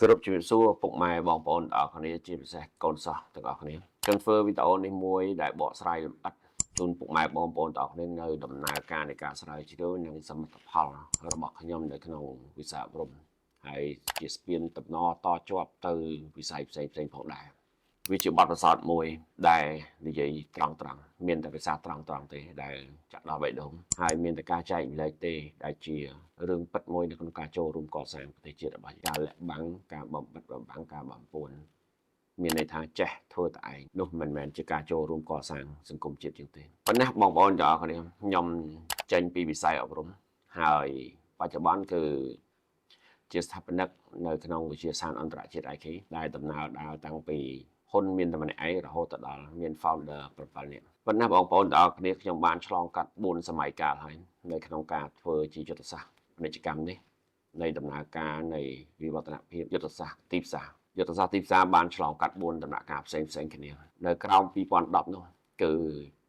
គ្រប់ជំរាបសួរពុកម៉ែបងប្អូនទាំងអស់គ្នាជាពិសេសកូនសិស្សទាំងអស់គ្នាខ្ញុំធ្វើវីដេអូនេះមួយដែលបកស្រាយលម្អិតជូនពុកម៉ែបងប្អូនទាំងអស់គ្នានៅដំណើរការនៃការស្រាវជ្រាវនិងសមិទ្ធផលរបស់ខ្ញុំនៅក្នុងវិស័យអប់រំហើយជាស្ពានតំណតជាប់ទៅវិស័យផ្សេងៗផងដែរវាជាបទពិសោធន៍មួយដែលនិយាយត្រង់ៗមានតែភាសាត្រង់ៗទេដែលចាក់ដល់បេះដូងហើយមានតែការចែករំលែកទេដែលជារឿងពិតមួយនៅក្នុងការចូលរួមកសាងប្រទេសជាតិរបស់យើងការលាក់បាំងការបំបិទបំបាំងការបំពួនមានន័យថាចេះធ្វើតែឯងនោះមិនមែនជាការចូលរួមកសាងសង្គមជាតិយើងទេប៉ុន្តែបងប្អូនទាំងអស់គ្នាខ្ញុំចេញពីវិស័យអប់រំហើយបច្ចុប្បន្នគឺជាស្ថាបនិកនៅក្នុងវិទ្យាសាស្ត្រអន្តរជាតិ IK ដែលដំណើរដើរតាំងពីហ៊ុនមានតែម្នាក់ឯងរហូតដល់មាន founder 7នាក់ប៉ុន្តែបងប្អូនទាំងអស់គ្នាខ្ញុំបានឆ្លងកាត់4សម័យកាលហើយនៅក្នុងការធ្វើជាយុទ្ធសាស្ត្រពាណិជ្ជកម្មនេះនៃដំណើរការនៃវិវឌ្ឍនភាពយុទ្ធសាស្ត្រទីផ្សារយុទ្ធសាស្ត្រទីផ្សារបានឆ្លងកាត់4ដំណាក់កាលផ្សេងគ្នានៅក្រោម2010នោះគឺ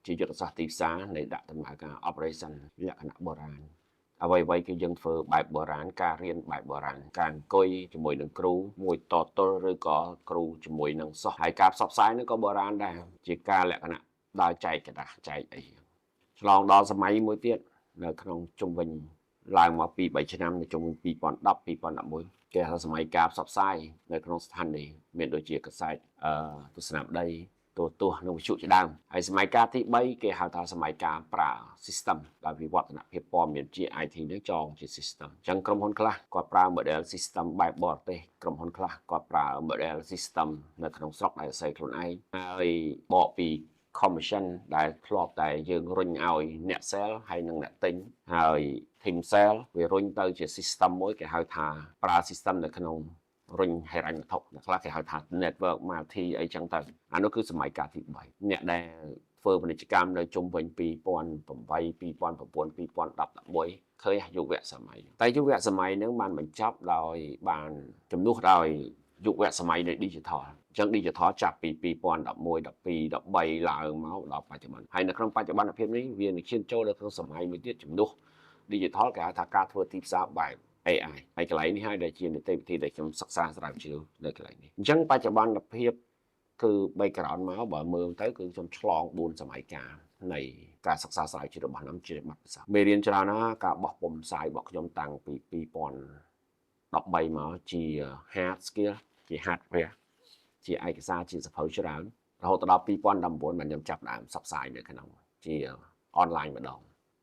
ជាយុទ្ធសាស្ត្រទីផ្សារនៃដាក់ដំណើរការ operation លក្ខណៈបុរាណអ្វីៗគឺយើងធ្វើបែបបុរាណការរៀនបែបបុរាណការអង្គុយជាមួយនឹងគ្រូមួយតទល់ឬក៏គ្រូជាមួយនឹងសិស្សហើយការផ្សព្វផ្សាយនោះក៏បុរាណដែរជាការលក្ខណៈដើរចែកกระดาษចែកអីឆ្លងដល់សម័យមួយទៀតនៅក្នុងជុំវិញឡើងមកពី3ឆ្នាំនៅជុំវិញ2010 2011គេហៅសម័យការផ្សព្វផ្សាយនៅក្នុងស្ថានីយ៍មានដូចជាកាសែតទស្សនាវដ្តីទស្សនឹងវិទ្យុជាដើមហើយសម័យកាលទី3គេហៅថាសម័យកាលប្រើ system ដែលវិវឌ្ឍនភាពព័ត៌មានជា IT នឹងចងជា system អញ្ចឹងក្រុមហ៊ុនខ្លះគាត់ប្រើ model system បែបបរទេសក្រុមហ៊ុនខ្លះគាត់ប្រើ model system នៅក្នុងស្រុកដែលសរសេរខ្លួនឯងហើយបកពី commission ដែលធ្លាប់តែយើងរុញឲ្យអ្នក sell ហើយនិងអ្នកទិញហើយ team sell វារុញទៅជា system មួយគេហៅថាប្រើ system នៅក្នុងរុញហិរញ្ញវត្ថុអ្នកខ្លះគេហៅថា network multi អីចឹងទៅអានោះគឺសម័យកាលទី3អ្នកដែលធ្វើពាណិជ្ជកម្មនៅជុំវិញ2008 2009 2010 11ឃើញយុវសម័យតែយុវសម័យហ្នឹងបានបញ្ចប់ដោយបានជំនួសដោយយុវសម័យនៃ digital អញ្ចឹង digital ចាប់ពី2011 12 13ឡើងមកដល់បច្ចុប្បន្នហើយនៅក្នុងបច្ចុប្បន្នភាពនេះវានឹងឈានចូលដល់ក្នុងសម័យមួយទៀតជំនួស digital គេហៅថាការធ្វើទីផ្សារបែប AI ហើយកន្លែងនេះហើយដែលជានីតិវិធីដែលខ្ញុំសិក្សាស្រាវជ្រាវនៅកន្លែងនេះអញ្ចឹងបច្ចុប្បន្នភាពគឺ background មកបើមើលទៅគឺខ្ញុំឆ្លង4សម័យកាលនៃការសិក្សាស្រាវជ្រាវរបស់ខ្ញុំជាបទពិសោធន៍មេរៀនច្រើនណាស់ការបោះពុម្ពផ្សាយរបស់ខ្ញុំតាំងពី2013មកជា hard skill ជា hardware ជាឯកសារជាសភៅច្រើនរហូតដល់2019បានខ្ញុំចាប់ដើមផ្សព្វផ្សាយនៅក្នុងជា online ម្ដង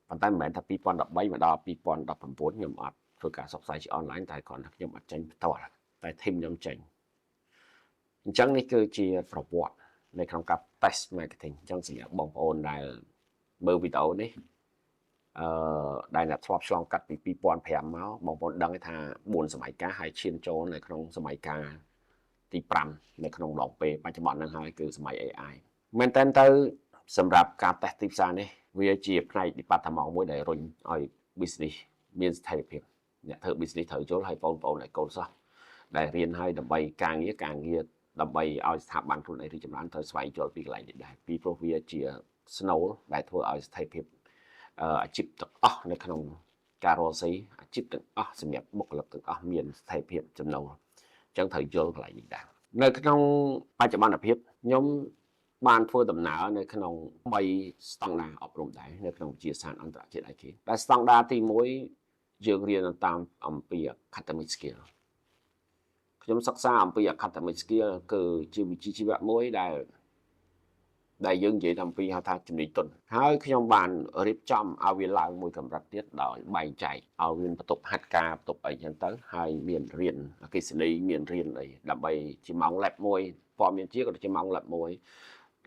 ប៉ុន្តែមិនមែនថា2013មកដល់2019ខ្ញុំអត់ធ្វើការផ្សព្វផ្សាយជា online តែគ្រាន់តែខ្ញុំអត់ចេញផ្ទាល់តែ team ខ្ញុំចេញអញ្ចឹងនេះគឺជាប្រវត្តិនៅក្នុងការ test marketing អញ្ចឹងសម្រាប់បងប្អូនដែលមើលវីដេអូនេះដែលអ្នកធ្លាប់ឆ្លងកាត់ពី2005មកបងប្អូនដឹងថា4សម័យកាលហើយឈានចូលនៅក្នុងសម័យកាលទី5នៅក្នុងឡងពេលបច្ចុប្បន្នហ្នឹងហើយគឺសម័យ AI មែនតើទៅសម្រាប់ការ test ទីផ្សារនេះវាជាផ្នែក department មួយដែលរុញឲ្យ business មានស្ថិរភាពអ្នកធ្វើ business ត្រូវយល់ហើយបងប្អូនឲ្យកូនសិស្សដែលរៀនឲ្យដើម្បីការងារដើម្បីឲ្យស្ថាប័នខ្លួនឯងរីកចម្រើនត្រូវស្វែងយល់ពីកន្លែងនេះដែរពីព្រោះវាជា snow ដែលធ្វើឲ្យស្ថិរភាពអាជីពទាំងអស់នៅក្នុងការរកស៊ីអាជីពទាំងអស់សម្រាប់បុគ្គលិកទាំងអស់មានស្ថិរភាពចំណូលអញ្ចឹងត្រូវយល់កន្លែងនេះដែរនៅក្នុងបច្ចុប្បន្នភាពខ្ញុំបានធ្វើដំណើរនៅក្នុង3ស្តង់ដារអប់រំដែរនៅក្នុងវិទ្យាសាស្ត្រអន្តរជាតិ IK តែស្តង់ដារទី1យើងរៀនតាមអំពី academic skill ខ្ញុំសិក្សាអំពី academic skill គឺជាវិជ្ជាជីវៈមួយដែលយើងនិយាយអំពីហៅថាជំនាញទន់ហើយខ្ញុំបានរៀបចំឲ្យវាឡើងមួយកម្រិតទៀតដោយបែងចែកឲ្យមានបន្ទប់ហាត់ការបន្ទប់អីចឹងទៅហើយមានរៀនអគ្គិសនីមានរៀនអីដើម្បីជាម៉ោង lab មួយព័ត៌មានជាក៏ជាម៉ោង lab មួយ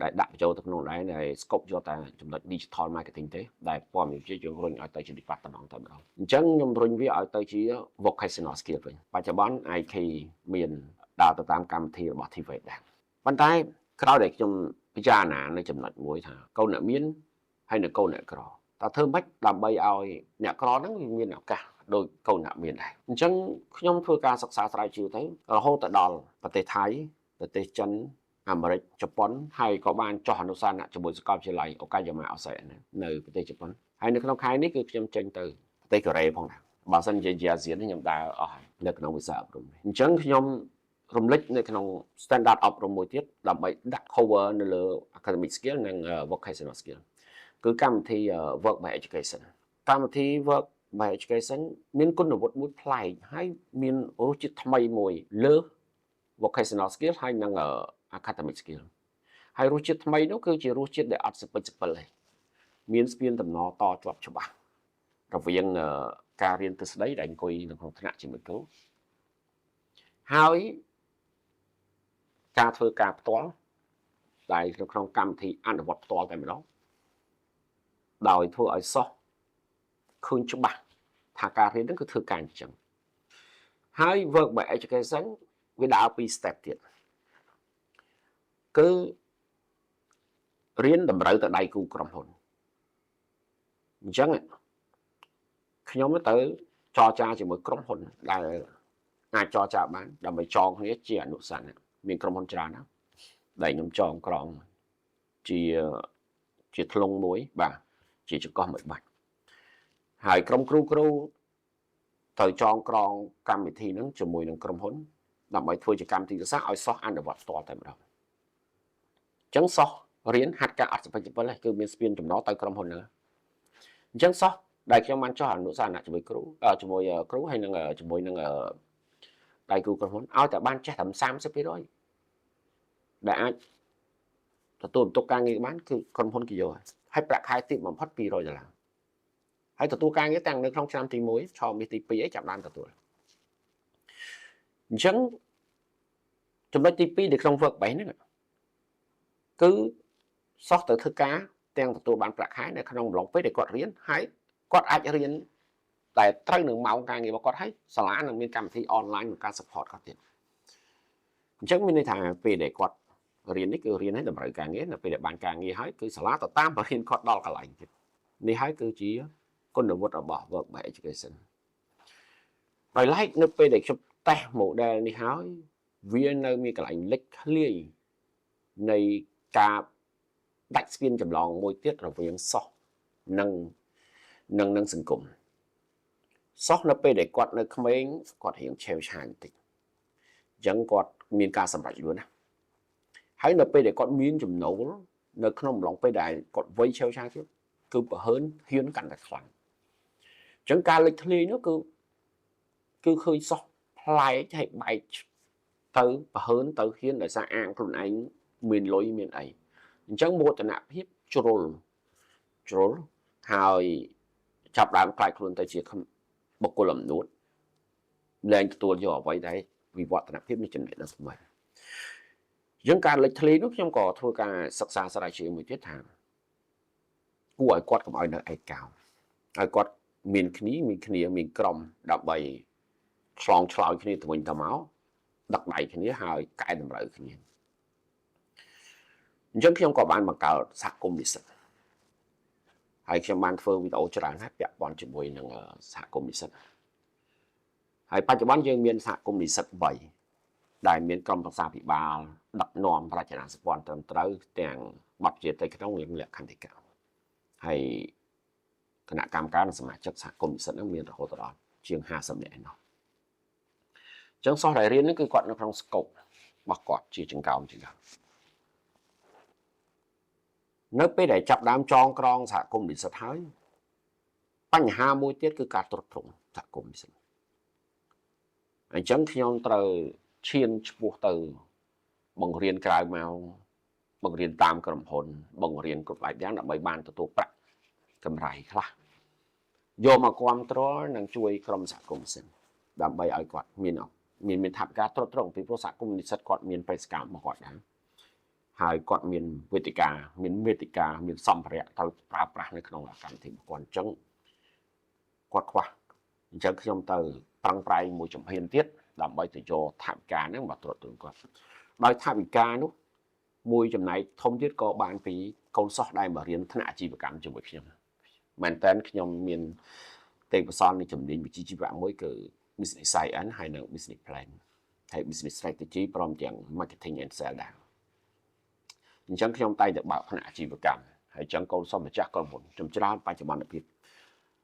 ដែលដាក់បញ្ចូលទៅក្នុងដែរដែល scope យកតែចំណុច digital marketing ទេដែលព័ត៌មានជាយើងរុញឲ្យទៅជា department តែម្ដងអញ្ចឹងខ្ញុំរុញវាឲ្យទៅជា vocational skill វិញបច្ចុប្បន្ន IK មានដើរទៅតាមកម្មវិធីរបស់ TVET ដែរប៉ុន្តែក្រោយដែលខ្ញុំពិចារណានៅចំណុចមួយថាកូនអ្នកមានហើយនៅកូនអ្នកក្រតើធ្វើម៉េចដើម្បីឲ្យអ្នកក្រហ្នឹងមានឱកាសដោយកូនអ្នកមានដែរអញ្ចឹងខ្ញុំធ្វើការសិក្សាស្រាវជ្រាវទៅរហូតទៅដល់ប្រទេសថៃប្រទេសចិនអាមេរិកជប៉ុនហើយក៏បានចុះអនុស្សាវនៈជាមួយសាកលវិទ្យាល័យអូកាយ៉ាម៉ាអសេនៅប្រទេសជប៉ុនហើយនៅក្នុងខែនេះគឺខ្ញុំចេញទៅប្រទេសកូរ៉េផងដែរ បើសិនជាអាស៊ានខ្ញុំដើរអស់នៅក្នុងវិស័យអប់រំអញ្ចឹងខ្ញុំរំលេចនៅក្នុង standard អប់រំមួយទៀតដើម្បីដាក់ cover នៅលើ academic skill និង vocational skill គឺកម្មវិធី work by education កម្មវិធី work by education មានគុណវុឌ្ឍិមួយប្លែកហើយមានរសជាតិថ្មីមួយលើ vocational skill ហើយនិង academic skill ហើយរសជាតិថ្មីនោះគឺជារសជាតិដែលអត់សពិចសពិលទេមានស្ពានតំណតជាប់ច្បាស់រវាងការរៀនទ្រឹស្ដីដែលអង្គុយនៅក្នុងថ្នាក់ជាមួយគ្រូហើយការធ្វើការផ្ទាល់ដែលនៅក្នុងកម្មវិធីអនុវត្តផ្ទាល់តែម្ដងដោយធ្វើឲ្យសិស្សឃើញច្បាស់ថាការរៀនហ្នឹងគឺធ្វើការអញ្ចឹងហើយ work by education វាដើរពី step ទៀតគឺរៀនតម្រូវទៅដៃគូក្រុមហ៊ុនអញ្ចឹងខ្ញុំទៅចរចាជាមួយក្រុមហ៊ុនដែលអាចចរចាបានដើម្បីចងគ្នាជាអនុសាសន៍មានក្រុមហ៊ុនច្រើនណាស់ដែលខ្ញុំចងក្រងជាធ្លុងមួយបាទជាចង្កោះមួយបាច់ហើយក្រុមគ្រូទៅចងក្រងកម្មវិធីហ្នឹងជាមួយនឹងក្រុមហ៊ុនដើម្បីធ្វើជាកម្មវិធីសិក្សាឲ្យសិស្សអនុវត្តផ្ទាល់តែម្ដងអញ្ចឹងសិស្សរៀនហាត់ការអត់សពិចសពិលគឺមានស្ពានចំណតទៅក្រុមហ៊ុនហ្នឹងអញ្ចឹងសិស្សដែលខ្ញុំបានចោះអនុសាសន៍ជាមួយគ្រូហើយនឹងជាមួយនឹងដៃគូក្រុមហ៊ុនឲ្យតែបានចេះត្រឹម 30% ដែលអាចទទួលបន្ទុកការងារបានគឺក្រុមហ៊ុនគេយកហើយប្រាក់ខែទាបបំផុត$200ហើយទទួលការងារទាំងនៅក្នុងឆ្នាំទី1ឆមាសទី2អីចាប់បានទទួលអញ្ចឹងចំណុចទី2នៅក្នុង work base ហ្នឹងគឺសិស្សទៅធ្វើការទាំងទទួលបានប្រាក់ខែនៅក្នុងអំឡុងពេលដែលគាត់រៀនហើយគាត់អាចរៀនតែត្រូវនឹងម៉ោងការងាររបស់គាត់ហើយសាលានឹងមានកម្មវិធី online ក្នុងការ support គាត់ទៀតអញ្ចឹងមានន័យថាពេលដែលគាត់រៀននេះគឺរៀនឲ្យតម្រូវការងារនៅពេលដែលបានការងារហើយគឺសាលាទៅតាមបរិញ្ញាគាត់ដល់កន្លែងទៀតនេះហើយគឺជាគុណវុឌ្ឍិរបស់ work by education ដោយឡែកនៅពេលដែលខ្ញុំតេស្ត model នេះហើយវានៅមានកន្លែងលេចធ្លាយនៃការដាច់ស្ពានចម្លងមួយទៀតរវាងសិស្សនិងសង្គមសិស្សនៅពេលដែលគាត់នៅក្មេងគាត់រៀងឆេវឆាយបន្តិចអញ្ចឹងគាត់មានការសម្រេចលឿនណាហើយនៅពេលដែលគាត់មានចំណូលនៅក្នុងអំឡុងពេលដែលគាត់វ័យឆេវឆាយទៀតគឺប្រហើនហ៊ានកាន់តែខ្លាំងអញ្ចឹងការលេចធ្លាយនោះគឺឃើញសិស្សប្លែកហើយបែកទៅប្រហើនទៅហ៊ានដោយសារអាងខ្លួនឯងមានលុយមានអីអញ្ចឹងមោទនភាពជ្រុលហើយចាប់ដើមខ្លាចខ្លួនទៅជាបុគ្គលអំនួតលែងទទួលយកអ្វីដែលវិវត្តនភាពនេះចំណេះដឹងថ្មីយើងការលេចធ្លាយនោះខ្ញុំក៏ធ្វើការសិក្សាស្រាវជ្រាវមួយទៀតថាគួរឲ្យគាត់កុំឲ្យនៅឯកោឲ្យគាត់មានគ្នាមានក្រុមដើម្បីឆ្លងឆ្លើយគ្នាទៅវិញទៅមកដឹកដៃគ្នាហើយកែតម្រូវគ្នាអញ្ចឹងខ្ញុំក៏បានបង្កើតសហគមន៍និស្សិតហើយខ្ញុំបានធ្វើវីដេអូច្រើនហើយពាក់ព័ន្ធជាមួយនឹងសហគមន៍និស្សិតហើយបច្ចុប្បន្នយើងមានសហគមន៍និស្សិត3ដែលមានក្រុមប្រឹក្សាភិបាលដឹកនាំរចនាសម្ព័ន្ធត្រឹមត្រូវទាំងបទជាទៅក្នុងនិងលក្ខន្តិកៈហើយគណៈកម្មការនិងសមាជិកសហគមន៍និស្សិតនឹងមានរហូតដល់ជាង50នាក់ឯណោះអញ្ចឹងសិស្សដែលរៀននេះគឺគាត់នៅក្នុង scope របស់គាត់ជាចង្កោមនៅពេលដែលចាប់ដើមចងក្រងសហគមន៍និស្សិតហើយបញ្ហាមួយទៀតគឺការត្រួតត្រងសហគមន៍និស្សិតអញ្ចឹងខ្ញុំត្រូវឈានឆ្ពោះទៅបង្រៀនក្រៅម៉ោងបង្រៀនតាមក្រុមហ៊ុនបង្រៀនគ្រប់បែបយ៉ាងដើម្បីបានទទួលប្រាក់កម្រៃខ្លះយកមកគ្រប់គ្រងនិងជួយក្រុមសហគមន៍និស្សិតដើម្បីឲ្យគាត់មានថាវិការត្រួតត្រងពីព្រោះសហគមន៍និស្សិតគាត់មានបេសកកម្មរបស់គាត់ដែរហើយគាត់មានវេទិកាមានសម្ភារៈទៅប្រើប្រាស់នៅក្នុងកម្មវិធីរបស់គាត់អញ្ចឹងគាត់ខ្វះអញ្ចឹងខ្ញុំទៅប្រឹងប្រែងមួយជំហានទៀតដើម្បីទៅយកថាវិការហ្នឹងមកត្រួតត្រងគាត់ដោយថាវិការនោះមួយចំណែកធំទៀតក៏បានពីកូនសិស្សដែលមករៀនថ្នាក់អាជីវកម្មជាមួយខ្ញុំមែនតើខ្ញុំមានទេពកោសល្យនៃជំនាញវិជ្ជាជីវៈមួយគឺ business science ហើយនិង business plan ហើយ business strategy ព្រមទាំង marketing and sales ដែរអញ្ចឹងខ្ញុំតែងតែបើកផ្នែកអាជីវកម្មហើយអញ្ចឹងកូនសិស្សម្ចាស់ក្រុមហ៊ុនចំច្រើនបច្ចុប្បន្នភាព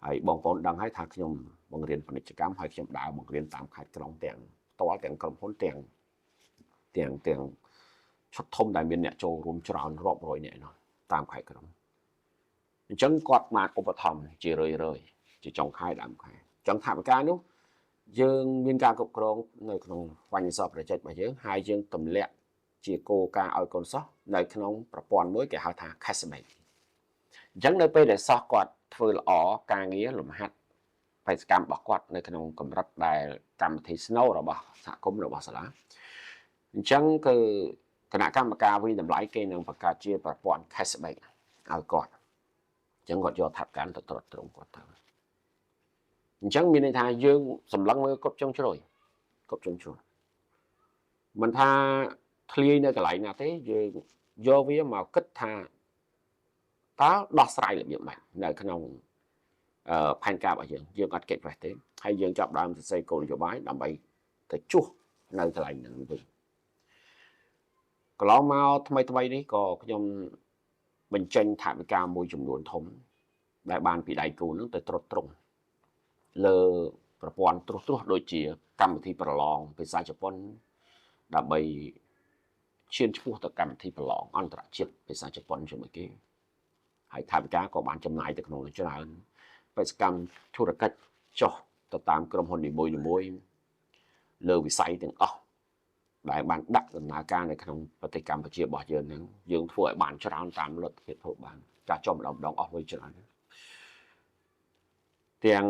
ហើយបងប្អូនដឹងហើយថាខ្ញុំបង្រៀនពាណិជ្ជកម្មហើយខ្ញុំដើរបង្រៀនតាមខេត្តក្រុងទាំងផ្ទាល់ទាំងក្រុមហ៊ុនទាំងឈុតធំដែលមានអ្នកចូលរួមច្រើនរាប់រយនាក់នោះតាមខេត្តក្រុងអញ្ចឹងគាត់បានឧបត្ថម្ភជារឿយជាចុងខែដើមខែអញ្ចឹងថាវិការនោះយើងមានការគ្រប់គ្រងនៅក្នុងបញ្ញសប្រជិតរបស់យើងហើយយើងទម្លាក់ជាគោលការណ៍ឲ្យកូនសិស្សនៅក្នុងប្រព័ន្ធមួយគេហៅថា cashback អញ្ចឹងនៅពេលដែលសិស្សគាត់ធ្វើល្អការងារលំហាត់បេសកកម្មរបស់គាត់នៅក្នុងកម្រិតដែលកម្មវិធី Snow របស់សហគមន៍របស់សាលាអញ្ចឹងគឺគណៈកម្មការវិតម្លៃគេនឹងបង្កើតជាប្រព័ន្ធ cashback ឲ្យគាត់អញ្ចឹងគាត់យកថាប់ការទៅត្រួតត្រងគាត់ទៅអញ្ចឹងមានន័យថាយើងសម្លឹងមើលគ្រប់ជ្រុងជ្រោយមិនថាធ្លាយនៅកន្លែងណាទេយើងយកវាមកគិតថាតើដោះស្រាយរបៀបម៉េចនៅក្នុងផែនការរបស់យើងអត់គេចប្រេះទេហើយយើងចាប់ដើមសរសេរគោលនយោបាយដើម្បីទៅជួសនៅកន្លែងហ្នឹងវិញកន្លងមកថ្មីនេះក៏ខ្ញុំបញ្ចេញថវិកាមួយចំនួនធំដែលបានពីដៃគូហ្នឹងទៅត្រុតត្រងលើប្រព័ន្ធត្រួសដូចជាកម្មវិធីប្រឡងភាសាជប៉ុនដើម្បីឈានឈ្មោះទៅកម្មវិធីប្រឡងអន្តរជាតិភាសាជប៉ុនជាមួយគេហើយថវិកាក៏បានចំណាយទៅក្នុងនោះច្រើនបេសកកម្មធុរកិច្ចចុះទៅតាមក្រុមហ៊ុននីមួយលើវិស័យទាំងអស់ដែលបានដាក់ដំណើរការនៅក្នុងប្រទេសកម្ពុជារបស់យើងហ្នឹងយើងធ្វើឲ្យបានច្រើនតាមលទ្ធភាពធ្វើបានចាស់ចុះម្ដងអស់វិញច្រើនទាំង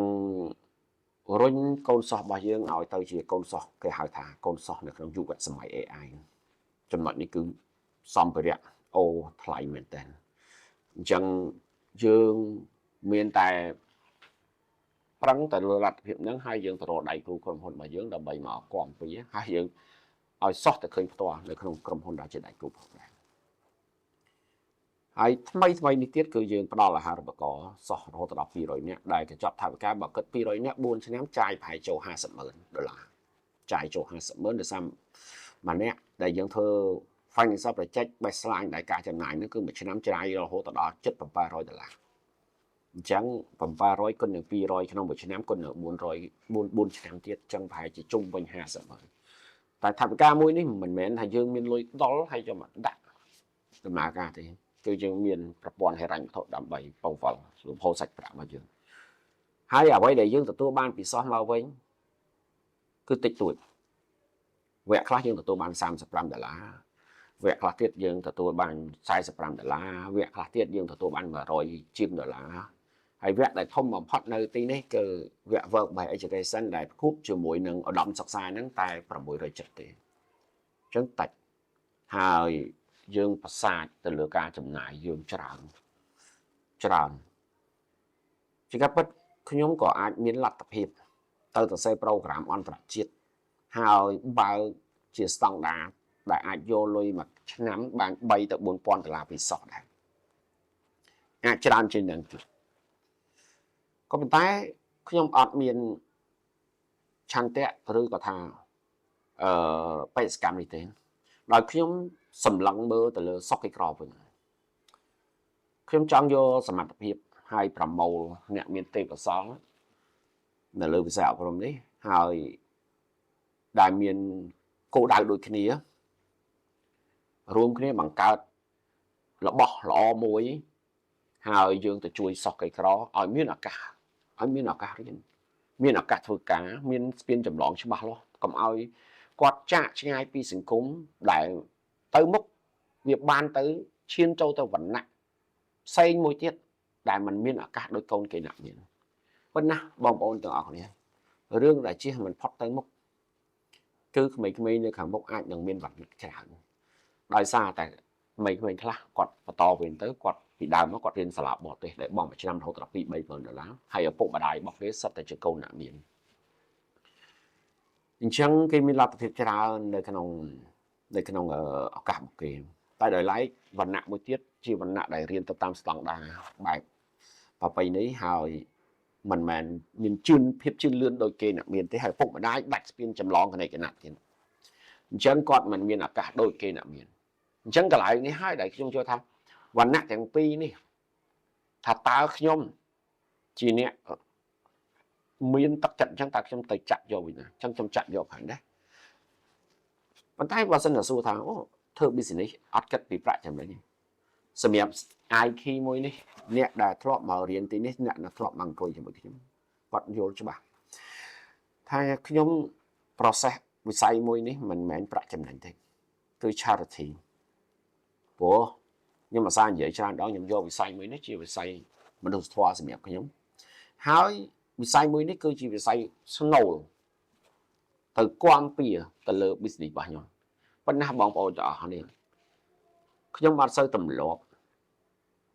រុញកូនសិស្សរបស់យើងឲ្យទៅជាកូនសិស្សគេហៅថាកូនសិស្សនៅក្នុងយុគសម័យ AI ចំណុចនេះគឺសម្ភារៈអូថ្លៃមែនតើអញ្ចឹងយើងមានតែប្រឹងតែលើលទ្ធភាពហ្នឹងហើយយើងទៅរកដៃគូក្រុមហ៊ុនរបស់យើងដើម្បីមកគាំពារហើយយើងឲ្យសោះតែឃើញផ្ទាល់នៅក្នុងក្រុមហ៊ុនដែលជាដៃគូផងដែរហើយថ្មីនេះទៀតគឺយើងផ្ដល់អាហារូបករណ៍សោះរហូតដល់200នាក់ដែលកញ្ចប់ថវិកាបើគិត200នាក់4ឆ្នាំចាយប្រហែលចូល$50,000ចាយចូល$50,000ដោយសារម្នាក់ដែលយើងធ្វើ financial project baseline ដែលការចំណាយនោះគឺមួយឆ្នាំចាយរហូតដល់$700អញ្ចឹង700គុណនឹង200ក្នុងមួយឆ្នាំគុណនឹង400ឆ្នាំទៀតអញ្ចឹងប្រហែលជាជុំវិញ$50,000តែថវិកាមួយនេះមិនមែនថាយើងមានលុយដល់ហើយយកមកដាក់ដំណើរការទេគឺយើងមានប្រព័ន្ធហិរញ្ញវត្ថុដើម្បីពង្វល់លំហូរសាច់ប្រាក់របស់យើងហើយអ្វីដែលយើងទទួលបានពីសោះមកវិញគឺតិចតួចវគ្គខ្លះយើងទទួលបាន$35វគ្គខ្លះទៀតយើងទទួលបាន$45វគ្គខ្លះទៀតយើងទទួលបាន$100ជាងហើយវគ្គដែលធំបំផុតនៅទីនេះគឺវគ្គ Work by Education ដែលផ្គូផ្ជាមួយនឹងឧត្តមសិក្សាហ្នឹងតែ$670ទេអញ្ចឹងតិចហើយយើងប្រសាទទៅលើការចំណាយយើងច្រើនជាការពិតខ្ញុំក៏អាចមានលទ្ធភាពទៅសរសេរប្រូក្រាមអន្តរជាតិហើយបើជាស្តង់ដារដែលអាចយកលុយមួយឆ្នាំបាន$3,000ទៅ$4,000ពីសោះដែរអាចច្រើនជាងនឹងទៀតក៏ប៉ុន្តែខ្ញុំអត់មានឆន្ទៈឬក៏ថាបេសកកម្មនេះទេដោយខ្ញុំសម្លឹងមើលទៅលើសុខឯក្រវិញខ្ញុំចង់យកសមត្ថភាពហើយប្រមូលអ្នកមានទេពកោសល្យនៅលើវិស័យអប់រំនេះហើយដែលមានគោលដៅដូចគ្នារួមគ្នាបង្កើតរបស់ល្អមួយហើយយើងទៅជួយសុខឯក្រឲ្យមានឱកាសរៀនមានឱកាសធ្វើការមានស្ពានចម្លងច្បាស់លាស់កុំឲ្យគាត់ចាកឆ្ងាយពីសង្គមដែលទៅមុខវាបានទៅឈានចូលទៅវណ្ណៈផ្សេងមួយទៀតដែលมันមានឱកាសដោយកូនគេណាក់មានប៉ុន្តែបងប្អូនទាំងអស់គ្នារឿងដែលជិះមិនផុតទៅមុខគឺក្មេងៗនៅខាងមុខអាចនឹងមានវណ្ណៈច្រើនដោយសារតែក្មេងៗខ្លះគាត់បន្តវិញទៅគាត់ពីដើមមកគាត់រៀនសាលាបរទេសដែលបង់មួយឆ្នាំរហូតដល់$2,000ហើយឪពុកម្ដាយរបស់គេសិតតែជាកូនអ្នកមានអញ្ចឹងគេមានលទ្ធភាពច្រើននៅក្នុងឱកាសរបស់គេតែដោយឡែកវណ្ណៈមួយទៀតជាវណ្ណៈដែលរៀនទៅតាមស្តង់ដារបែបប្រពៃណីហើយមិនមែនមានភាពជឿនលឿនដោយគេអ្នកមានទេហើយឪពុកម្ដាយដាច់ស្ពានចម្លងកណេកណាត់ទៀតអញ្ចឹងគាត់មិនមានឱកាសដូចគេអ្នកមានអញ្ចឹងកន្លែងនេះហើយដែលខ្ញុំយល់ថាវណ្ណៈទាំងពីរនេះថាតើខ្ញុំជាអ្នក miên tắc chặt chẳng ta trong tay chặt vô mình trong chặt vô hẳn đấy vấn tay vào sân là xu thang ô thơ business ắt cắt bị bại chậm đấy sầm nhập ai khi môi đi nè đã thọ màu riêng tí nè là thọ bằng coi cho mọi cái vật vô cho bạn thay nhóm process với sai môi ní mình mẹn bại chậm này thế tôi charity của nhưng mà sai vậy cho đó nhầm vô vì sai mới nó chỉ vì sai mình được thoa sầm nhập cái nhóm hái vì sai mới nó cứ chỉ vì sai snow từ quan bìa từ lơ business bao nhiêu vấn đề bóng bầu cho họ này nhóm bạn sơ tầm lọp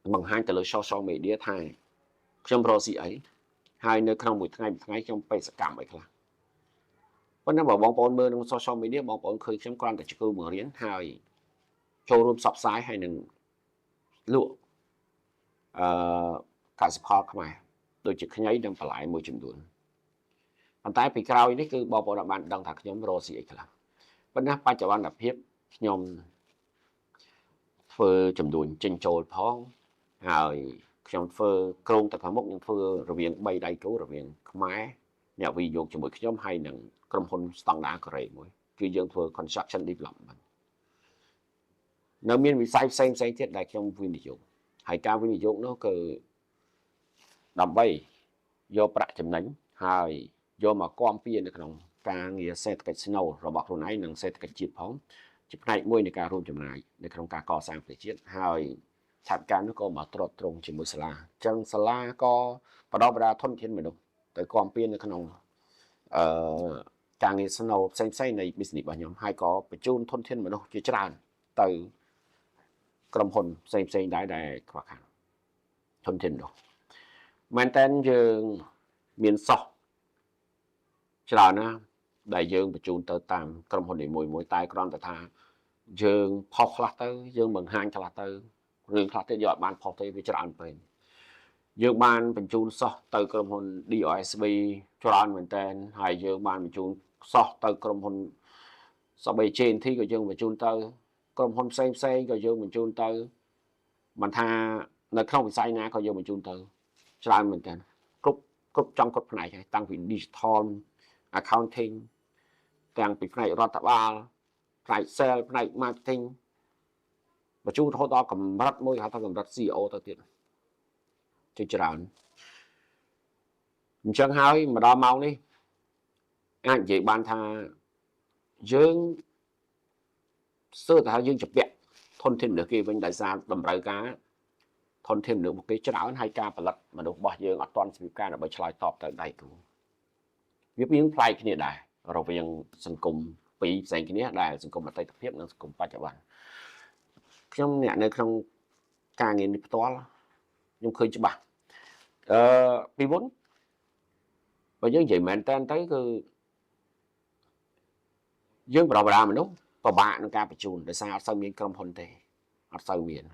bằng hai từ lơ social media thay trong process ấy hai nơi không một ngày trong phải cảm vậy là vấn đề bảo bóng bầu mơ trong social media bóng bầu khơi trong quan tại chữ mở đến hai showroom sập sái hay đừng lụa cả sập kho không ai đôi chữ khánh ấy đang phải lại môi trường đuổi còn tại vì caoនេះគឺបងប្អូនបានដឹងថាខ្ញុំរស់ស៊ីអីខ្លះប៉ុន្តែបច្ចុប្បន្នភាពខ្ញុំធ្វើចំនួនចិញ្ចោលផងហើយខ្ញុំធ្វើក្រុងទៅខាងមុខខ្ញុំធ្វើរវាង3ដៃគូរវាងខ្មែរអ្នកវិនិយោគជាមួយខ្ញុំហើយនឹងក្រុមហ៊ុនស្តង់ដារកូរ៉េមួយគឺយើងធ្វើ construction development នៅមានវិស័យផ្សេងទៀតដែលខ្ញុំវិនិយោគហើយការវិនិយោគនោះគឺដើម្បីយកប្រាក់ចំណេញហើយយកមកគាំពៀនៅក្នុងការងារសេដ្ឋកិច្ចស្នូលរបស់ខ្លួនឯងនិងសេដ្ឋកិច្ចជាតិផងជាផ្នែកមួយនៃការរួមចំណែកនៅក្នុងការកសាងប្រទេសជាតិហើយឆាប់ការនោះក៏មកត្រួតត្រងជាមួយសាលាអញ្ចឹងសាលាក៏បដិបដាធនធានមនុស្សទៅគាំពៀនៅក្នុងការងារស្នូលផ្សេងនៃ business របស់ខ្ញុំហើយក៏បញ្ជូនធនធានមនុស្សជាច្រើនទៅក្រុមហ៊ុនផ្សេងដែរដែលខ្វះខាតធនធាននោះមែនតើយើងមានសោះច្រើនណាស់ដែលយើងបញ្ជូនទៅតាមក្រុមហ៊ុននីមួយតែគ្រាន់តែថាយើងផុសខ្លះទៅយើងបង្ហាញខ្លះទៅរឿងខ្លះទៀតយកអត់បានផុសទេវាច្រើនពេកយើងបានបញ្ជូនសោះទៅក្រុមហ៊ុន DOSB ច្រើនមែនតើហើយយើងបានបញ្ជូនសោះទៅក្រុមហ៊ុន SBJNT ក៏យើងបញ្ជូនទៅក្រុមហ៊ុនផ្សេងក៏យើងបញ្ជូនទៅមិនថានៅក្នុងវិស័យណាក៏យើងបញ្ជូនទៅច្រើនមែនតើគ្រប់ចង់គ្រប់ផ្នែកហើយតាំងពី digital accounting ទាំងពីផ្នែករដ្ឋបាលផ្នែក sales ផ្នែក marketing បញ្ជូនរហូតដល់កម្រិតមួយហៅថាកម្រិត CEO ទៅទៀតជាច្រើនអញ្ចឹងហើយមកដល់ម៉ោងនេះអាចនិយាយបានថាយើងសើថាយើងជំពាក់ធនធានមនុស្សគេវិញដោយសារតម្រូវការធនធានមនុស្សគេច្រើនហើយការផលិតមនុស្សរបស់យើងអត់ទាន់ស្វៀបការដើម្បីឆ្លើយតបទៅដៃគូវាមានផ្លែកគ្នាដែររវាងសង្គមពីរផ្សេងគ្នាដែលសង្គមអតីតភាពនិងសង្គមបច្ចុប្បន្នខ្ញុំអ្នកនៅក្នុងការងារនេះផ្ទាល់ខ្ញុំឃើញច្បាស់ពីមុនបើយើងនិយាយមែនតើទៅគឺយើងបដិបដាមនុស្សពិបាកក្នុងការបញ្ជូនដោយសារអត់សូវមានក្រុមហ៊ុនទេអត់សូវមាន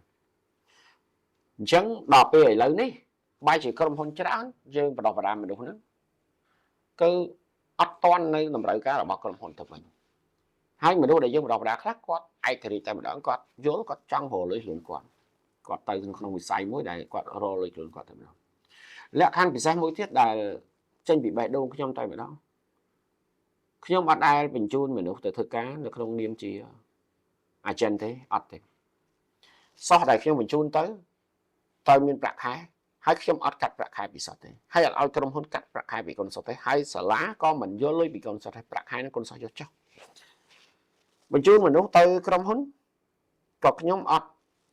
អញ្ចឹងដល់ពេលឥឡូវនេះបែរជាក្រុមហ៊ុនច្រើនយើងបដិបដាមនុស្សហ្នឹងគឺអត់ទាន់នៅតម្រូវការរបស់ក្រុមហ៊ុនទៅវិញហើយមនុស្សដែលយើងបដិបដាខ្លះគាត់ឯករាជ្យតែម្ដងគាត់យល់គាត់ចង់រកលុយខ្លួនគាត់ទៅក្នុងវិស័យមួយដែលគាត់រកលុយខ្លួនគាត់តែម្ដងលក្ខខណ្ឌពិសេសមួយទៀតដែលចេញពីបេះដូងខ្ញុំតែម្ដងខ្ញុំអត់ដែលបញ្ជូនមនុស្សទៅធ្វើការនៅក្នុងនាមជា agent ទេអត់ទេសោះដែលខ្ញុំបញ្ជូនទៅមានប្រាក់ខែហើយខ្ញុំអត់កាត់ប្រាក់ខែពីសុទ្ធទេហើយអត់ឲ្យក្រុមហ៊ុនកាត់ប្រាក់ខែពីកូនសុទ្ធទេហើយសាលាក៏មិនយកលុយពីកូនសុទ្ធទេប្រាក់ខែនឹងកូនសុទ្ធយកចុះបញ្ជូនមនុស្សទៅក្រុមហ៊ុនក៏ខ្ញុំអត់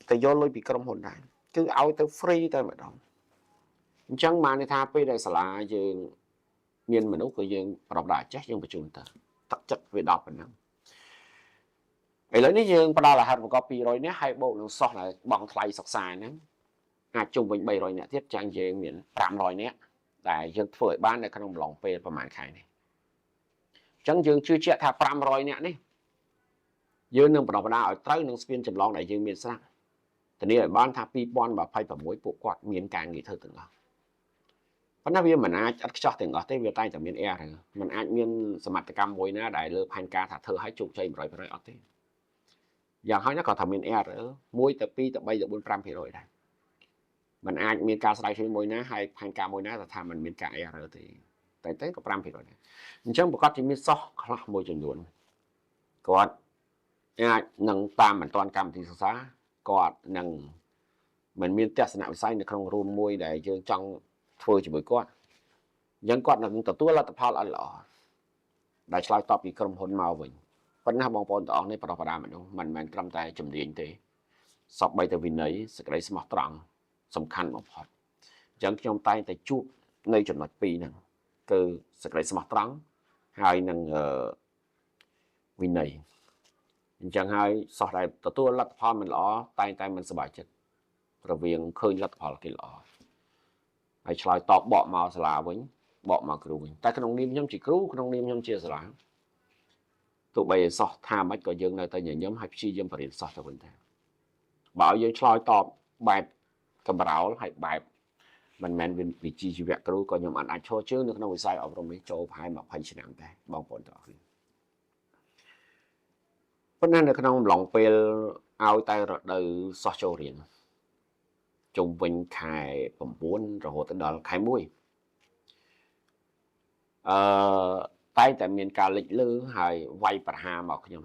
ទៅយកលុយពីក្រុមហ៊ុនដែរគឺឲ្យទៅ free តែម្ដងអញ្ចឹងបានន័យថាពេលដែលសាលាយើងមានមនុស្សក៏យើងប្រដៅចេះយើងបញ្ជូនទៅទឹកចិត្តវាដល់ប៉ុណ្ណឹងឥឡូវនេះយើងផ្ដល់អាហារូបករណ៍200នាក់ហើយបូកនឹងសោះដែលបង់ថ្លៃសិក្សាហ្នឹងអាចជុំវិញ300នាក់ទៀតចាញ់យើងមាន500នាក់ដែលយើងធ្វើឲ្យបាននៅក្នុងអំឡុងពេលប្រហែលខែនេះអញ្ចឹងយើងជឿជាក់ថា500នាក់នេះយើងនឹងបណ្ដុះបណ្ដាលឲ្យត្រូវនឹងស្ពានចម្លងដែលយើងមានស្រាប់ធានាឲ្យបានថា2026ពួកគាត់មានការងារធ្វើទាំងអស់ប៉ុន្តែវាមិនអាចឥតខ្ចោះទាំងអស់ទេវាតែតែមាន error มันអាចមានសមត្ថកម្មមួយណាដែលលើផែនការថាធ្វើឲ្យជោគជ័យ 100% អត់ទេយ៉ាងហោចណាស់ក៏ថាមាន error 1ទៅ2ទៅ3ទៅ4 5% ដែរมันអាចមានការស្រាវជ្រាវមួយណាហើយផែនការមួយណាថាมันមានការ error ទេ តែក៏5%ដែរអញ្ចឹងប្រកាសជាមានសោះខ្លះមួយចំនួនគាត់អាចនឹងតាមមិនទាន់កម្មវិធីសិក្សាគាត់នឹងមិនមានទស្សនវិស័យនៅក្នុងរួមមួយដែលយើងចង់ធ្វើជាមួយគាត់អញ្ចឹងគាត់នឹងទទួលលទ្ធផលអត់ល្អដែលឆ្លើយតបពីក្រុមហ៊ុនមកវិញប៉ុន្តែបងប្អូនទាំងអស់នេះប្រដៅមនុស្សមិនមែនត្រឹមតែជំនាញទេសពបីតែវិន័យសេចក្តីស្មោះត្រង់សំខាន់បំផុតអញ្ចឹងខ្ញុំតែងតែជួបនៅចំណុច2ហ្នឹងគឺសេចក្តីស្មោះត្រង់ហើយនឹងវិន័យអញ្ចឹងហើយសោះដែលទទួលលទ្ធផលមិនល្អតែមិនសប្បាយចិត្តរវាងឃើញលទ្ធផលគេល្អហើយឆ្លើយតបបកមកសាលាវិញបកមកគ្រូវិញតែក្នុងនាមខ្ញុំជាគ្រូក្នុងនាមខ្ញុំជាសាលាទោះបីសោះថាមិនក៏យើងនៅតែញញឹមហើយព្យាយាមបរិញ្ញាសោះទៅវិញដែរបើឲ្យយើងឆ្លើយតបបែបកំរោលហើយបែបមិនមែនវិជ្ជាជីវៈគ្រូក៏ខ្ញុំអាចឈរជើងនៅក្នុងវិស័យអប់រំនេះចូលប្រហែល20ឆ្នាំដែរបងប្អូនទាំងអស់គ្នាប៉ុន្តែនៅក្នុងអំឡុងពេលឲ្យតែរដូវសិស្សចូលរៀនជុំវិញខែ9រហូតដល់ខែ1តែតែមានការលេចលឺហើយវាយប្រហារមកខ្ញុំ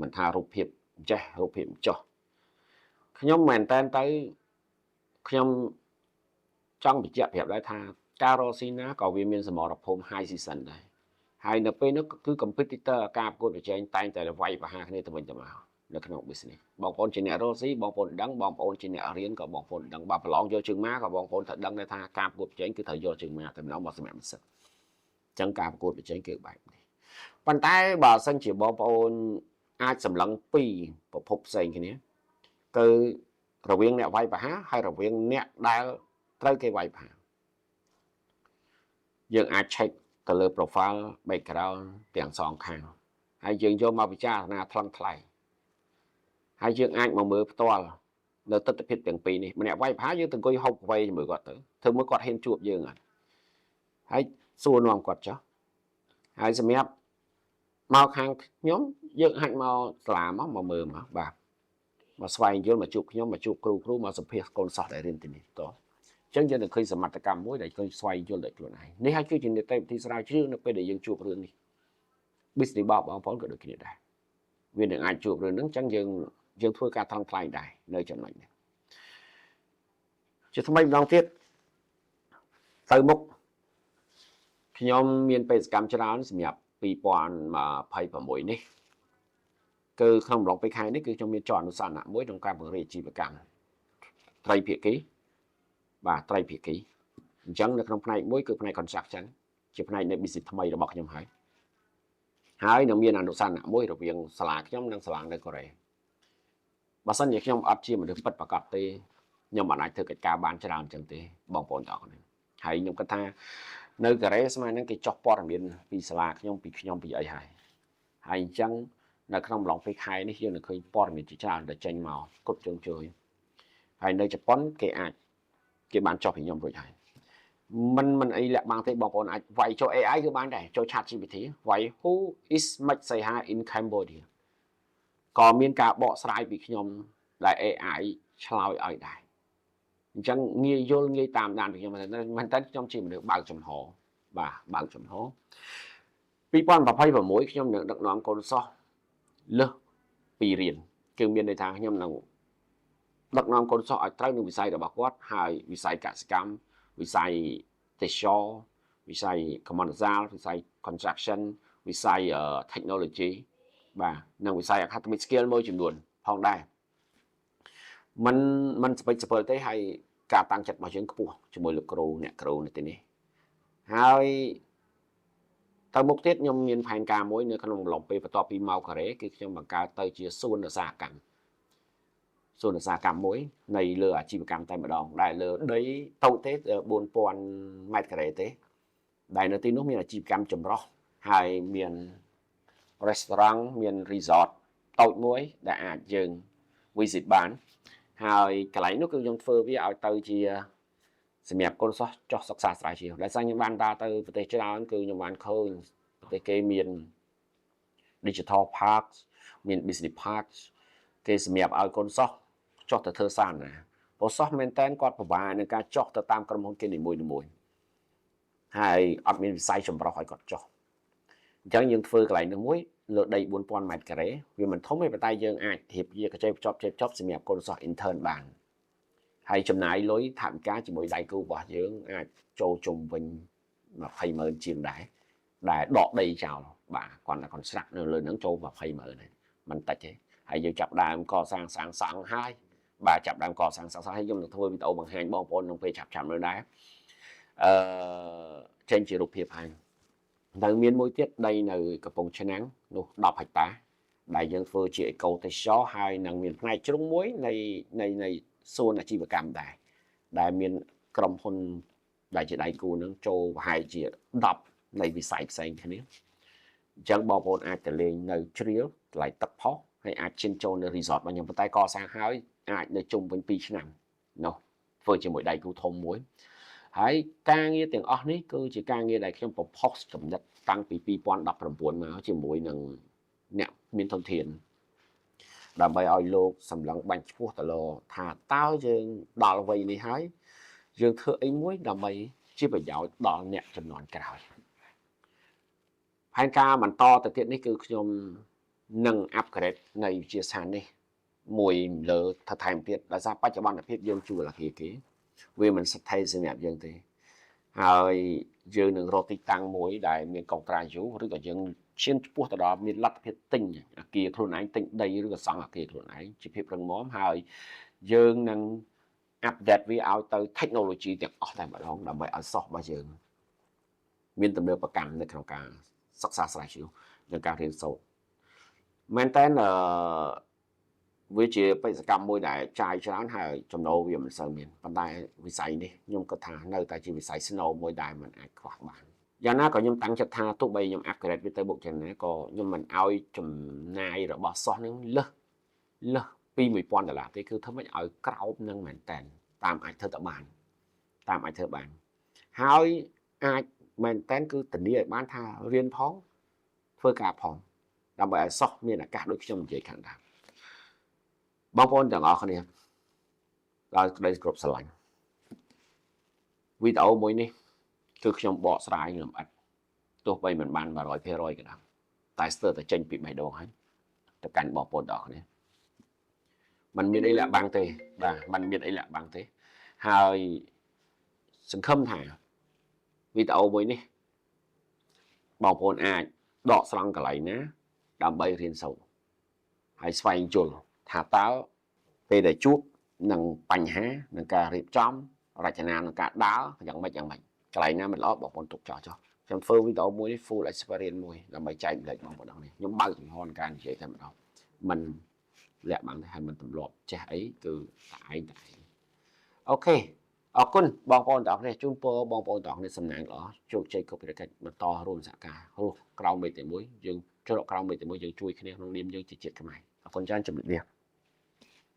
មិនថារូបភាពចេះរូបភាពចោះខ្ញុំមែនតែនទៅខ្ញុំចង់បញ្ជាក់ប្រាប់ដែរថាការរកស៊ីណាក៏វាមានសមរភូមិ high season ដែរហើយនៅពេលនោះគឺ competitor ការប្រកួតប្រជែងតែងតែវាយប្រហារគ្នាទៅវិញទៅមកនៅក្នុង business បងប្អូនជាអ្នករកស៊ីបងប្អូនដឹងបងប្អូនជាអ្នករៀនក៏បងប្អូនដឹងបើប្រឡងយកជើងម៉ាក៏បងប្អូនត្រូវដឹងដែរថាការប្រកួតប្រជែងគឺត្រូវយកជើងម៉ាតែម្ដងមកសម្រាប់និស្សិតអញ្ចឹងការប្រកួតប្រជែងគឺបែបនេះប៉ុន្តែបើសិនជាបងប្អូនអាចសម្លឹងពីប្រភពផ្សេងគ្នាគឺរវាងអ្នកវាយប្រហារហើយរវាងអ្នកដែលត្រូវគេវាយប្រហារយើងអាច check ទៅលើ profile background ទាំងសងខាងហើយយើងយកមកពិចារណាថ្លឹងថ្លែងហើយយើងអាចមកមើលផ្ទាល់នៅទស្សនវិជ្ជាទាំងពីរនេះម្នាក់វាយប្រហារយើងទៅអង្គុយហូបអ្វីជាមួយគាត់ទៅធ្វើមើលគាត់ហ៊ានជួបយើងអត់ហើយសួរនាំគាត់ចុះហើយសម្រាប់មកខាងខ្ញុំយើងអាចមកសាលាមកមើលមកបាទមកស្វែងយល់មកជួបខ្ញុំមកជួបគ្រូមកសម្ភាសកូនសិស្សដែលរៀនទីនេះតោះអញ្ចឹងយើងនឹងឃើញសមត្ថកម្មមួយដែលឃើញស្វែងយល់ដោយខ្លួនឯងនេះហើយគឺជានីតិវិធីស្រាវជ្រាវនៅពេលដែលយើងជួបរឿងនេះ business បងប្អូនក៏ដូចគ្នាដែរវានឹងអាចជួបរឿងហ្នឹងអញ្ចឹងយើងធ្វើការថ្លឹងថ្លែងដែរនៅចំណុចនេះជាថ្មីម្ដងទៀតទៅមុខខ្ញុំមានបេសកកម្មច្រើនសម្រាប់2026នេះគឺក្នុងអំឡុងពេលខែនេះគឺខ្ញុំមានចរអនុសនាមួយក្នុងការពង្រីកអាជីវកម្មត្រីភាគីបាទត្រីភាគីអញ្ចឹងនៅក្នុងផ្នែកមួយគឺផ្នែក construction ជាផ្នែកនៃ business ថ្មីរបស់ខ្ញុំហើយនឹងមានអនុសនាមួយរវាងសាលាខ្ញុំនិងសាលានៅកូរ៉េបើសិនជាខ្ញុំអត់ជាមនុស្សពិតប្រាកដទេខ្ញុំមិនអាចធ្វើកិច្ចការបានច្រើនអញ្ចឹងទេបងប្អូនទាំងអស់គ្នាហើយខ្ញុំគិតថានៅកូរ៉េស្មើនឹងគេចោះព័ត៌មានពីសាលាខ្ញុំពីអីហើយអញ្ចឹងនៅក្នុងអំឡុងពេលខែនេះយើងនឹងឃើញព័ត៌មានជាច្រើនដែលចេញមកគ្រប់ជើងជួយហើយនៅជប៉ុនគេបានចោះពីខ្ញុំរួចហើយមិនអីលាក់បាំងទេបងប្អូនអាចវាយចូល AI គឺបានដែរចូល ChatGPT វាយ Who is Mike Seha in Cambodia ក៏មានការបកស្រាយពីខ្ញុំដែល AI ឆ្លើយឲ្យដែរអញ្ចឹងងាយយល់ងាយតាមដានពីខ្ញុំមែនតើខ្ញុំជាមនុស្សបើកចំហបាទបើកចំហ2026ខ្ញុំនឹងដឹកនាំកូនសិស្សលើសពីរៀនគឺមានន័យថាខ្ញុំនឹងដឹកនាំកូនសិស្សឲ្យត្រូវនឹងវិស័យរបស់គាត់ហើយវិស័យកសិកម្មវិស័យទេសចរវិស័យកម្មន្តសាលវិស័យ construction វិស័យ technology បាទនិងវិស័យ academic skill មួយចំនួនផងដែរมันស្ពេចស្ពិលទេហើយការតាំងចិត្តរបស់យើងខ្ពស់ជាមួយលោកគ្រូអ្នកគ្រូនៅទីនេះហើយទៅមុខទៀតខ្ញុំមានផែនការមួយនៅក្នុងអំឡុងពេលបន្ទាប់ពីមកកូរ៉េគឺខ្ញុំបង្កើតទៅជាសួនឧស្សាហកម្មមួយនៃលើអាជីវកម្មតែម្ដងដែលលើដីតូចទេ4000ម៉ែត្រការ៉េទេដែលនៅទីនោះមានអាជីវកម្មចម្រុះហើយមាន restaurant មាន resort តូចមួយដែលអាចយើង visit បានហើយកន្លែងនោះគឺខ្ញុំធ្វើវាឲ្យទៅជាសម្រាប់កូនសិស្សចុះសិក្សាស្រាវជ្រាវដែលខ្ញុំបានដើរទៅប្រទេសច្រើនគឺខ្ញុំបានឃើញប្រទេសគេមាន digital park មាន business park គេសម្រាប់ឲ្យកូនសិស្សចុះទៅធ្វើសារណាព្រោះសិស្សមែនតើគាត់ពិបាកនឹងការចុះទៅតាមក្រុមហ៊ុនគេនីមួយ ហើយអត់មានវិស័យចម្រុះឲ្យគាត់ចុះអញ្ចឹងយើងធ្វើកន្លែងនឹងមួយលើដី 4000 ម៉ែត្រការ៉េវាមិនធំទេប៉ុន្តែយើងអាចរៀបជាកញ្ចក់ចប់សម្រាប់កូនសិស្ស intern បានហើយចំណាយលុយថវិកាជាមួយដៃគូរបស់យើងអាចចូលជុំវិញ200000ជាងដែរដែលដកដីចោលបាទគាត់តែគាត់ស្រាក់នៅលើហ្នឹងចូល200000ហ្នឹងមិនតិចទេហើយយើងចាប់ដើមកសាងសង់ហើយបាទចាប់ដើមកសាងហើយខ្ញុំនឹងធ្វើវីដេអូបង្ហាញបងប្អូនក្នុងពេលចាប់មើលដែរចេញជារូបភាពហើយនៅមានមួយទៀតដីនៅកំពង់ឆ្នាំងនោះ10ហិកតាដែលយើងធ្វើជាអេកូទេសចរហើយនឹងមានផ្នែកជ្រុងមួយនៃសួនអាជីវកម្មដែរដែលមានក្រុមហ៊ុនដែលជាដៃគូនឹងចូលប្រហែលជា10នៃវិស័យផ្សេងគ្នាអញ្ចឹងបងប្អូនអាចទៅលេងនៅជ្រៀលកន្លែងទឹកផុសហើយអាចឈានចូលនៅ resort របស់ខ្ញុំប៉ុន្តែកសាងហើយអាចនៅជុំវិញ2ឆ្នាំនោះធ្វើជាមួយដៃគូធំមួយហើយការងារទាំងអស់នេះគឺជាការងារដែលខ្ញុំប្រផុសចំណិតតាំងពី2019មកជាមួយនឹងអ្នកមានធនធានដើម្បីឲ្យលោកសម្លឹងបាញ់ឈ្មោះទៅលើថាតើយើងដល់វ័យនេះហើយយើងធ្វើអីមួយដើម្បីជាប្រយោជន៍ដល់អ្នកចំនួនក្រោយផែនការបន្តទៅទៀតនេះគឺខ្ញុំនឹង upgrade នៃវិទ្យាសាស្ត្រនេះមួយលើថែមទៀតដោយសារបច្ចុប្បន្នភាពយើងជួលអាគារគេវាមិនស្ថិរសម្រាប់យើងទេហើយយើងនឹងរកទីតាំងមួយដែលមានកុងត្រាយូឬក៏យើងឈានឆ្ពោះទៅដល់មានលទ្ធភាពទិញអាគារខ្លួនឯងទិញដីឬក៏សង់អាគារខ្លួនឯងជាភាពរឹងមាំហើយយើងនឹង update វាឲ្យទៅ technology ទាំងអស់តែម្ដងដើម្បីឲ្យសិស្សរបស់យើងមានទំនើបកម្មនៅក្នុងការសិក្សាស្រាវជ្រាវនិងការរៀនសូត្រមែនតើវាជាបេសកកម្មមួយដែលចាយច្រើនហើយចំណូលវាមិនសូវមានប៉ុន្តែវិស័យនេះខ្ញុំគិតថានៅតែជាវិស័យស្នូលមួយដែលមិនអាចខ្វះបានយ៉ាងណាក៏ខ្ញុំតាំងចិត្តថាទោះបីខ្ញុំ upgrade វាទៅមុខយ៉ាងណាក៏ខ្ញុំមិនឲ្យចំណាយរបស់សិស្សនឹងលើសពី$1000ទេគឺធ្វើម៉េចឲ្យក្រោបនឹងមែនតើតាមអាចធ្វើទៅបានហើយអាចមែនតើគឺធានាឲ្យបានថារៀនផងធ្វើការផងដើម្បីឲ្យសិស្សមានឱកាសដូចខ្ញុំនិយាយខាងដើមបងប្អូនទាំងអស់គ្នាដោយក្តីគ្រប់ស្រឡាញ់វីដេអូមួយនេះគឺខ្ញុំបកស្រាយលម្អិតទោះបីមិនបាន100%ក៏ដោយតែស្ទើរតែចេញពីបេះដូងហើយទៅកាន់បងប្អូនទាំងអស់គ្នាมันមានអីលាក់បាំងទេបាទมันមានអីលាក់បាំងទេហើយសង្ឃឹមថាវីដេអូមួយនេះបងប្អូនអាចដកស្រង់កន្លែងណាដើម្បីរៀនសូត្រហើយស្វែងយល់ថាតើពេលដែលជួបនឹងបញ្ហានឹងការរៀបចំរចនានឹងការដើរយ៉ាងម៉េចកន្លែងណាមិនល្អបងប្អូនទុកចោលខ្ញុំធ្វើវីដេអូមួយនេះ full experience មួយដើម្បីចែកម្លែកបងប្អូននេះខ្ញុំបើកចំហរការនិយាយតែម្ដងមិនលាក់បាំងទេហើយមិនទម្លាប់ចេះអីគឺតែឯងអូខេអរគុណបងប្អូនទាំងអស់គ្នាជូនពរបងប្អូនទាំងអស់គ្នាសំណាងល្អជោគជ័យគ្រប់ភារកិច្ចបន្តរួមសហការរស់ក្រោមមេតែមួយយើងច្រកក្រោមមេតែមួយយើងជួយគ្នាក្នុងនាមយើងជាជាតិខ្មែរអរគុណច្រើនជំរាបលា